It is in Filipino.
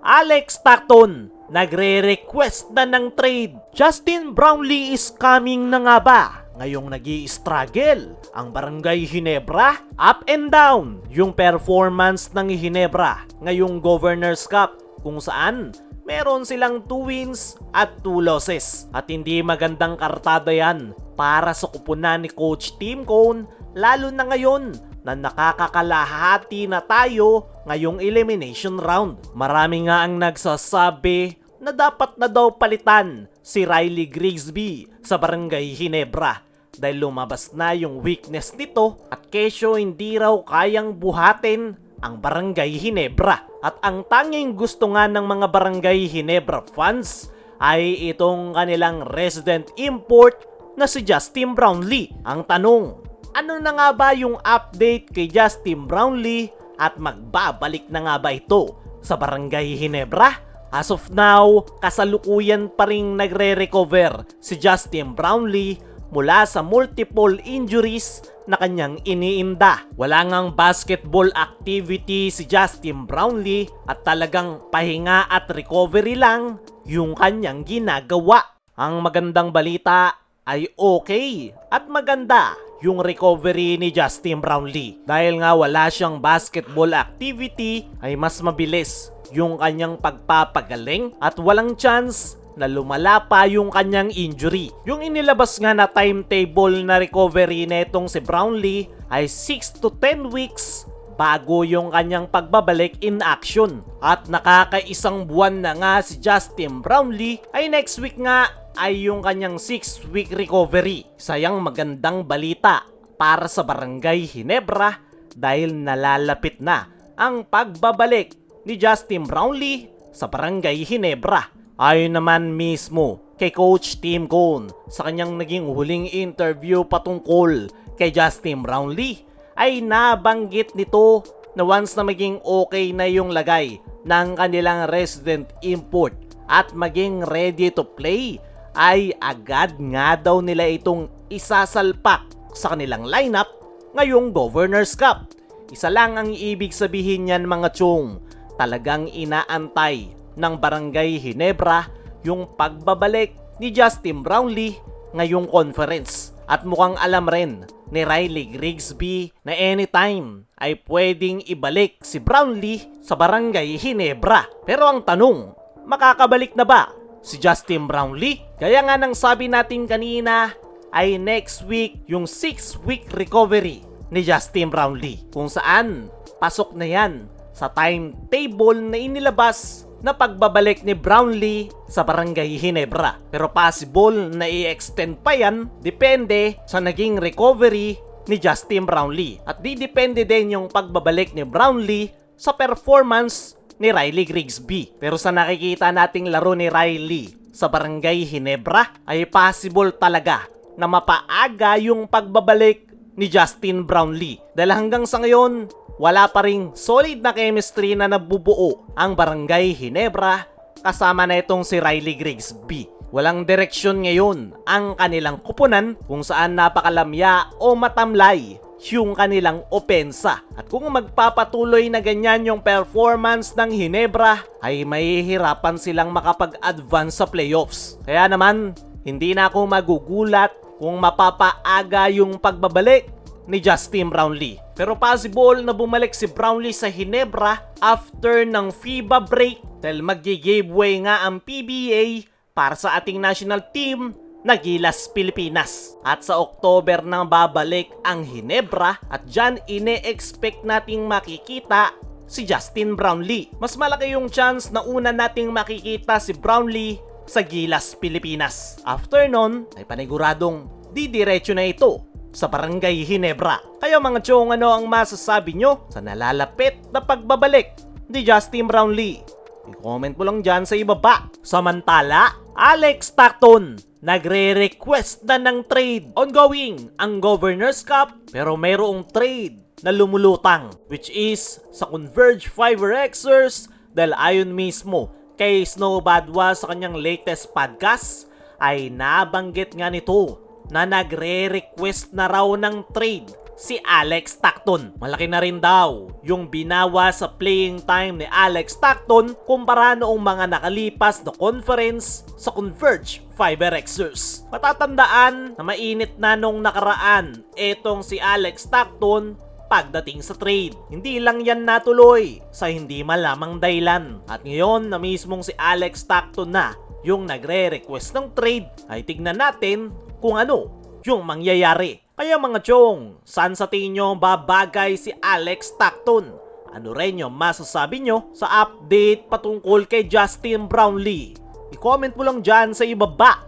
Alex Stockton, nagre-request na ng trade. Justin Brownlee is coming na nga ba? Ngayong nag-i-struggle ang Barangay Ginebra, up and down yung performance ng Ginebra ngayong Governor's Cup kung saan meron silang 2 wins at 2 losses. At hindi magandang kartada yan para sa kupunan ni Coach Tim Cone, lalo na ngayon na nakakakalahati na tayo ngayong elimination round. Marami nga ang nagsasabi na dapat na daw palitan si Riley Grigsby sa Barangay Ginebra dahil lumabas na yung weakness nito at kesyo hindi raw kayang buhatin ang Barangay Ginebra. At ang tanging gusto nga ng mga Barangay Ginebra fans ay itong kanilang resident import na si Justin Brownlee. Ang tanong, ano na nga ba yung update kay Justin Brownlee at magbabalik na nga ba ito sa Barangay Ginebra? As of now, kasalukuyan pa ring nagre-recover si Justin Brownlee mula sa multiple injuries na kanyang iniinda. Wala ngang basketball activity si Justin Brownlee at talagang pahinga at recovery lang yung kanyang ginagawa. Ang magandang balita ay okay at maganda yung recovery ni Justin Brownlee. Dahil nga wala siyang basketball activity ay mas mabilis yung kanyang pagpapagaling at walang chance na lumala pa yung kanyang injury. Yung inilabas nga na timetable na recovery netong si Brownlee ay 6 to 10 weeks bago yung kanyang pagbabalik in action. At nakakaisang buwan na nga si Justin Brownlee ay next week nga ay yung kanyang 6-week recovery. Sayang magandang balita para sa Barangay Ginebra dahil nalalapit na ang pagbabalik ni Justin Brownlee sa Barangay Ginebra. Ayon naman mismo kay Coach Tim Cone sa kanyang naging huling interview patungkol kay Justin Brownlee ay nabanggit nito na once na maging okay na yung lagay ng kanilang resident import at maging ready to play ay agad nga daw nila itong isasalpak sa kanilang lineup ngayong Governor's Cup. Isa lang ang ibig sabihin niyan mga chong, talagang inaantay ng Barangay Ginebra yung pagbabalik ni Justin Brownlee ngayong conference. At mukhang alam rin ni Riley Grigsby na anytime ay pwedeng ibalik si Brownlee sa Barangay Ginebra. Pero ang tanong, makakabalik na ba si Justin Brownlee? Kaya nga nang sabi natin kanina ay next week yung 6-week recovery ni Justin Brownlee, kung saan pasok na yan sa timetable na inilabas na pagbabalik ni Brownlee sa Barangay Ginebra. Pero possible na i-extend pa yan depende sa naging recovery ni Justin Brownlee. At depende din yung pagbabalik ni Brownlee sa performance ni Riley Grigsby. Pero sa nakikita nating laro ni Riley sa Barangay Ginebra ay possible talaga na mapaaga yung pagbabalik ni Justin Brownlee. Dahil hanggang sa ngayon, wala pa ring solid na chemistry na nabubuo ang Barangay Ginebra kasama na itong si Riley Grigsby. Walang direksyon ngayon ang kanilang kupunan kung saan napakalamya o matamlay yung kanilang opensa. At kung magpapatuloy na ganyan yung performance ng Ginebra ay mahihirapan silang makapag-advance sa playoffs. Kaya naman, hindi na ako magugulat kung mapapaaga yung pagbabalik ni Justin Brownlee. Pero possible na bumalik si Brownlee sa Ginebra after ng FIBA break dahil mag-giveaway nga ang PBA para sa ating national team na Gilas Pilipinas. At sa October nang babalik ang Ginebra at dyan ine-expect nating makikita si Justin Brownlee. Mas malaki yung chance na una nating makikita si Brownlee sa Gilas Pilipinas. After nun ay paniguradong didiretso na ito sa Barangay Ginebra. Kayo mga chong, ano ang masasabi nyo sa nalalapit na pagbabalik ni Justin Brownlee? I-comment mo lang dyan sa ibaba. Samantala, Alex Stockton nagre-request na ng trade. Ongoing ang Governor's Cup pero mayroong trade na lumulutang, which is sa Converge Fiverxers dahil ayon mismo kay Snow Badwa sa kanyang latest podcast ay nabanggit nga nito na nagre-request na raw ng trade si Alex Stockton. Malaki na rin daw yung binawa sa playing time ni Alex Stockton kumpara noong mga nakalipas na conference sa Converge Fiber Xers. Matatandaan na mainit na nung nakaraan etong si Alex Stockton pagdating sa trade. Hindi lang yan natuloy sa hindi malamang dahilan. At ngayon na mismong si Alex Stockton na yung nagre-request ng trade, ay tignan natin kung ano yung mangyayari. Kaya mga chong, saan sa tingin nyo babagay si Alex Stockton? Ano rin yung masasabi nyo sa update patungkol kay Justin Brownlee? I-comment mo lang dyan sa ibaba.